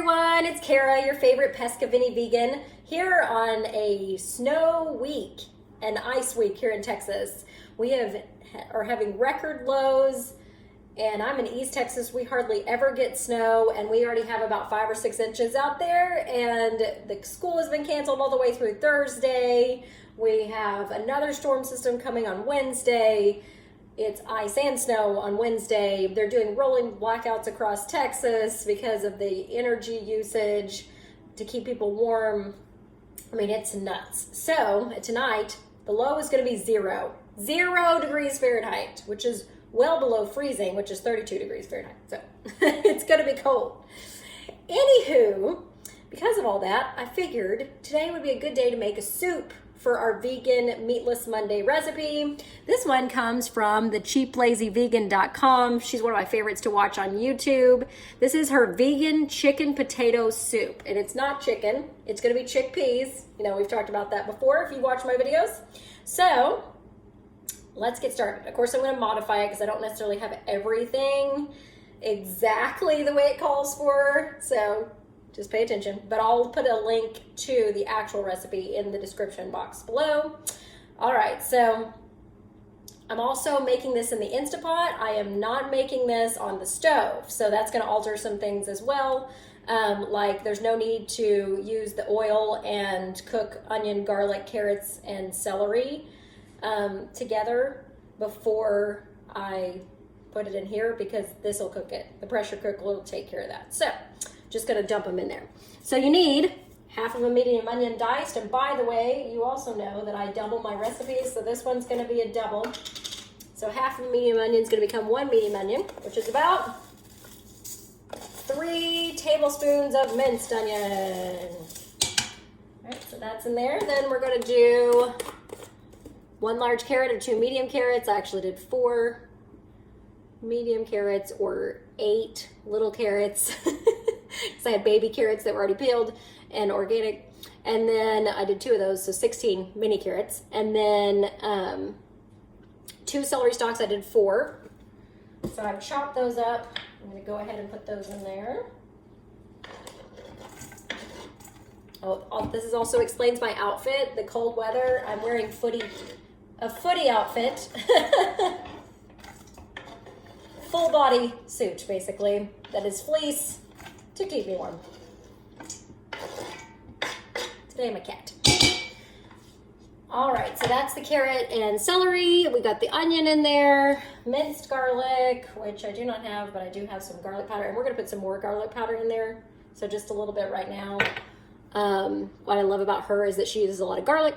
everyone, it's Cara, your favorite PescaVeniVegan, here on a snow week, an ice week here in Texas. We are having record lows, and I'm in East Texas. We hardly ever get snow, and we already have about 5 or 6 inches out there, and the school has been canceled all the way through Thursday. We have another storm system coming on Wednesday. It's ice and snow on Wednesday. They're doing rolling blackouts across Texas because of the energy usage to keep people warm. I mean, it's nuts. So tonight, the low is going to be 0 degrees Fahrenheit, which is well below freezing, which is 32 degrees Fahrenheit. So it's going to be cold. Anywho, because of all that, I figured today would be a good day to make a soup for our vegan meatless Monday recipe. This one comes from the cheaplazyvegan.com. She's one of my favorites to watch on YouTube. This is her vegan chicken potato soup, and it's not chicken. It's going to be chickpeas. You know, we've talked about that before if you watch my videos. So let's get started. Of course, I'm going to modify it because I don't necessarily have everything exactly the way it calls for. So just pay attention, but I'll put a link to the actual recipe in the description box below. All right, so I'm also making this in the Instapot. I am not making this on the stove, so that's gonna alter some things as well. Like there's no need to use the oil and cook onion, garlic, carrots, and celery together before I put it in here because this will cook it. The pressure cook will take care of that. So just gonna dump them in there. So you need half of a medium onion diced, and by the way, you also know that I double my recipes, so this one's gonna be a double. So half of a medium onion is gonna become 1 medium onion, which is about 3 tablespoons of minced onion. All right, so that's in there. Then we're gonna do 1 large carrot or 2 medium carrots. I actually did 4 medium carrots or 8 little carrots. Because I had baby carrots that were already peeled and organic. And then I did 2 of those, so 16 mini carrots. And then 2 celery stalks, I did 4. So I've chopped those up. I'm gonna go ahead and put those in there. Oh, this is also explains my outfit, the cold weather. I'm wearing a footy outfit. Full body suit, basically, that is fleece to keep me warm. Today I'm a cat. All right, so that's the carrot and celery. We got the onion in there, minced garlic, which I do not have, but I do have some garlic powder, and we're gonna put some more garlic powder in there. So just a little bit right now. What I love about her is that she uses a lot of garlic.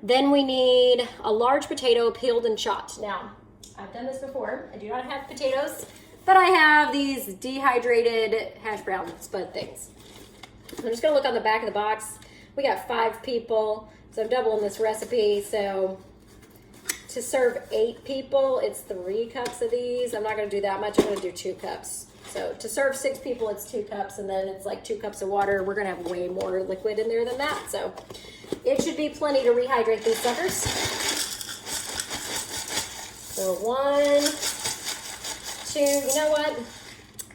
Then we need a large potato peeled and chopped. Now, I've done this before. I do not have potatoes, but I have these dehydrated hash brown spud things. I'm just gonna look on the back of the box. We got 5 people, so I'm doubling this recipe. So to serve 8 people, it's 3 cups of these. I'm not gonna do that much, I'm gonna do 2 cups. So to serve 6 people, it's 2 cups, and then it's like 2 cups of water. We're gonna have way more liquid in there than that. So it should be plenty to rehydrate these suckers. So 1, 2, you know what?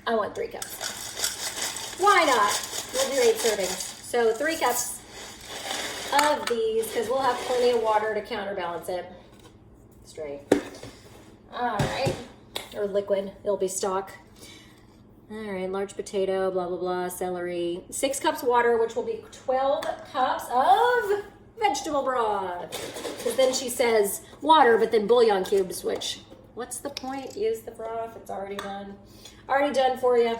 I want 3 cups. Why not? We'll do 8 servings. So 3 cups of these, because we'll have plenty of water to counterbalance it. Straight. All right. Or liquid. It'll be stock. All right. Large potato, blah, blah, blah, celery. 6 cups water, which will be 12 cups of vegetable broth. Because then she says water, but then bouillon cubes, which, what's the point? Use the broth. It's already done. Already done for you.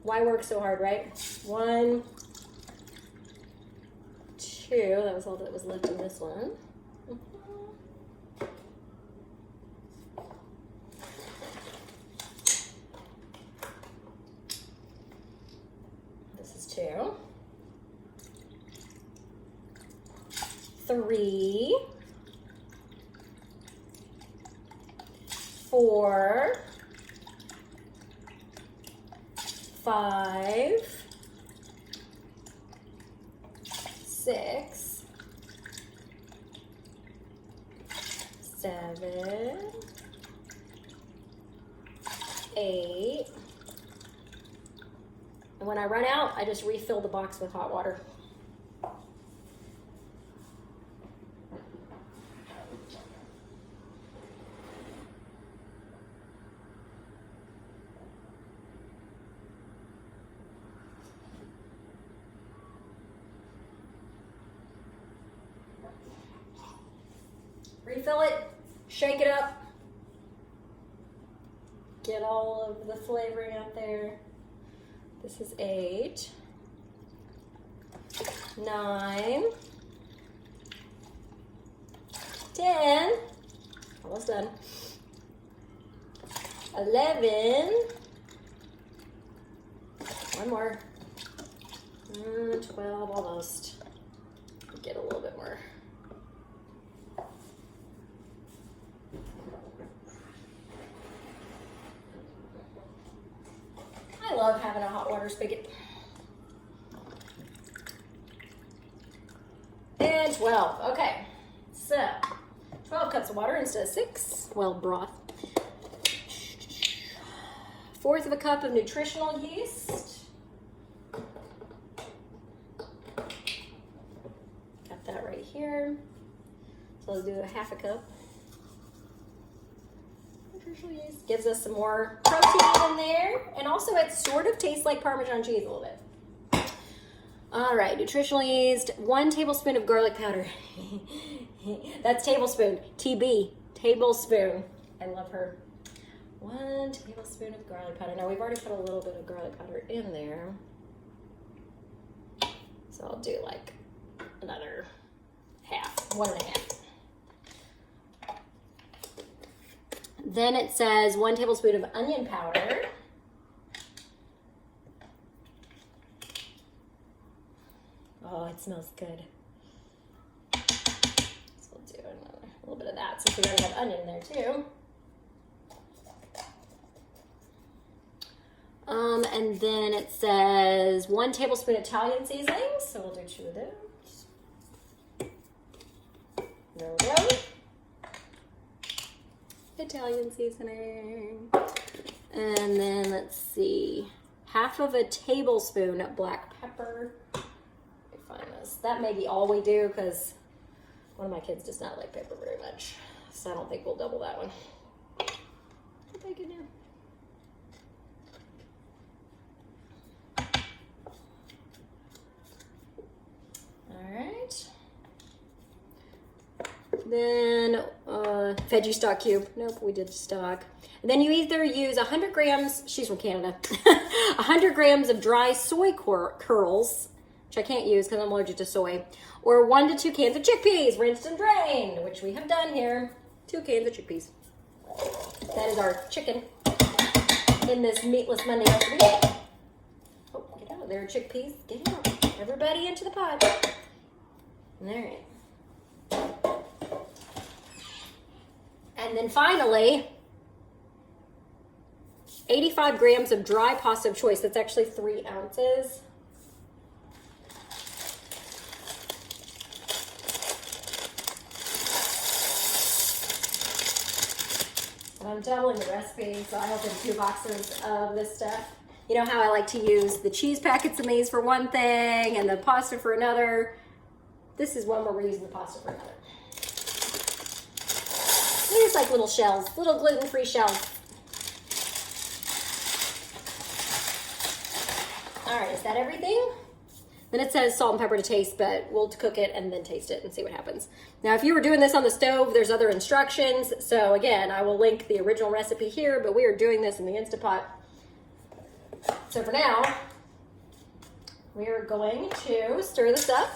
Why work so hard, right? 1, 2. That was all that was left in this one. This is 2. 3. 4. 5. 6. 7. 8. And when I run out, I just refill the box with hot water. Refill it, shake it up, get all of the flavoring out there. This is 8, 9, 10, almost done, 11, one more, 12, almost, get a little bit more. I love having a hot water spigot. And 12, okay. So, 12 cups of water instead of 6. Well, broth. 1/4 of a cup of nutritional yeast. Got that right here. So let's do a 1/2 cup. Nutritional yeast gives us some more protein in there, and also it sort of tastes like Parmesan cheese a little bit. All right, nutritional yeast, 1 tablespoon of garlic powder. That's tablespoon, TB, tablespoon. I love her. 1 tablespoon of garlic powder. Now we've already put a little bit of garlic powder in there, so I'll do like another 1/2, 1 1/2. Then it says 1 tablespoon of onion powder. Oh, it smells good. So we'll do a little bit of that since we already have onion in there too. And then it says 1 tablespoon Italian seasoning. So we'll do 2 of those. There we go. Italian seasoning. And then let's see, 1/2 of a tablespoon of black pepper. Let me find this. That may be all we do because one of my kids does not like pepper very much. So I don't think we'll double that one. I'll take it now. All right. Then veggie stock cube. Nope, we did stock. And then you either use 100 grams, she's from Canada, 100 grams of dry soy curls, which I can't use because I'm allergic to soy, or 1 to 2 cans of chickpeas, rinsed and drained, which we have done here. 2 cans of chickpeas. That is our chicken in this meatless Monday recipe. Oh, get out of there, chickpeas. Get out. Everybody into the pot. All right. And then finally, 85 grams of dry pasta of choice. That's actually 3 ounces. And I'm doubling the recipe, so I opened 2 boxes of this stuff. You know how I like to use the cheese packets in these for one thing and the pasta for another? This is one where we're using the pasta for another. They're just like little shells, little gluten-free shells. All right, is that everything? Then it says salt and pepper to taste, but we'll cook it and then taste it and see what happens. Now, if you were doing this on the stove, there's other instructions. So again, I will link the original recipe here, but we are doing this in the Instant Pot. So for now, we are going to stir this up.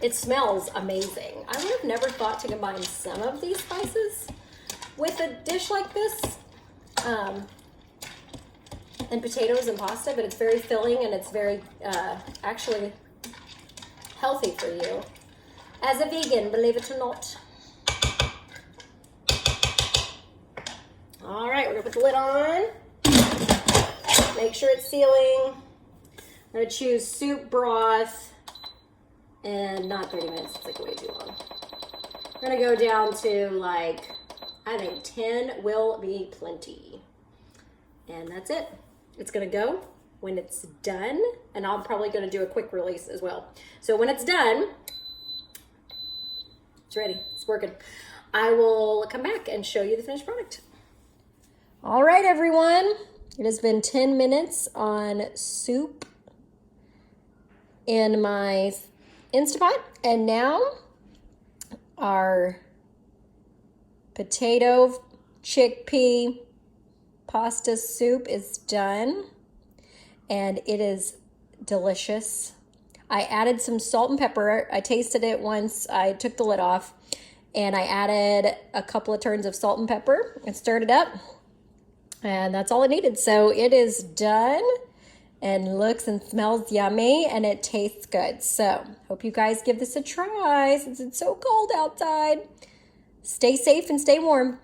It smells amazing. I would have never thought to combine some of these spices with a dish like this, and potatoes and pasta, but it's very filling and it's very, actually healthy for you. As a vegan, believe it or not. All right, we're gonna put the lid on. Make sure it's sealing. I'm gonna choose soup broth. And not 30 minutes, it's like way too long. We're gonna go down to like, I think 10 will be plenty. And that's it. It's gonna go when it's done, and I'm probably gonna do a quick release as well. So when it's done, it's ready, it's working. I will come back and show you the finished product. All right, everyone. It has been 10 minutes on soup in my Instapot, and now our potato chickpea pasta soup is done, and it is delicious. I added some salt and pepper. I tasted it once I took the lid off, and I added a couple of turns of salt and pepper and stirred it up, and that's all it needed. So it is done and looks and smells yummy, and it tastes good. So hope you guys give this a try since it's so cold outside. Stay safe and stay warm.